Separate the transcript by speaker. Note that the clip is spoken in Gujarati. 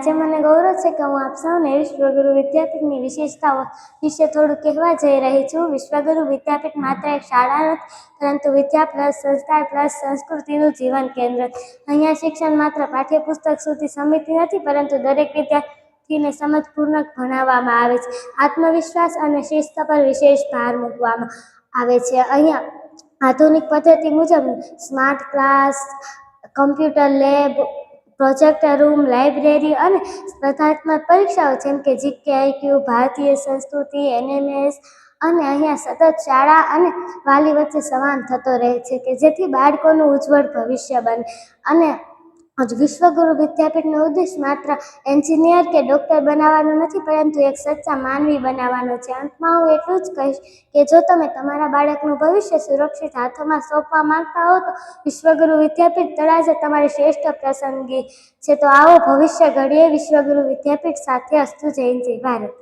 Speaker 1: આજે મને ગૌરવ છે કે હું આપ સૌને વિશ્વગુરુ વિદ્યાપીઠની વિશેષતાઓ વિશે થોડું કહેવા જઈ રહી છું. વિશ્વગુરુ વિદ્યાપીઠ માત્ર એક શાળા નથી, પરંતુ વિદ્યા પ્લસ સંસ્કાર પ્લસ સંસ્કૃતિનું જીવન કેન્દ્ર. અહીંયા શિક્ષણ માત્ર પાઠ્યપુસ્તક સુધી સમિત નથી, પરંતુ દરેક વિદ્યાર્થીને સમજપૂર્વક ભણાવવામાં આવે છે. આત્મવિશ્વાસ અને શિસ્ત પર વિશેષ ભાર મૂકવામાં આવે છે. અહીંયા આધુનિક પદ્ધતિ મુજબ smart class, computer lab, projector room, library અને સ્પર્ધાત્મક પરીક્ષાઓ જેમ કે જીકે, આઈક્યુ, ભારતીય સંસ્કૃતિ, એનએમએસ અને અહીંયા સતત શાળા અને વાલી વચ્ચે સંવાદ થતો રહે છે કે જેથી બાળકોનું ઉજ્જવળ ભવિષ્ય બને. અને વિશ્વગુરુ વિદ્યાપીઠનો ઉદ્દેશ માત્ર એન્જિનિયર કે ડૉક્ટર બનાવવાનો નથી, પરંતુ એક સચ્ચા માનવી બનાવવાનો છે. અંતમાં હું એટલું જ કહીશ કે જો તમે તમારા બાળકનું ભવિષ્ય સુરક્ષિત હાથોમાં સોંપવા માંગતા હો તો વિશ્વગુરુ વિદ્યાપીઠ તળાજા તમારી શ્રેષ્ઠ પસંદગી છે. તો આવો ભવિષ્ય ઘડીએ વિશ્વગુરુ વિદ્યાપીઠ સાથે. અસ્તુ. જય હિન્દ, જય ભારત.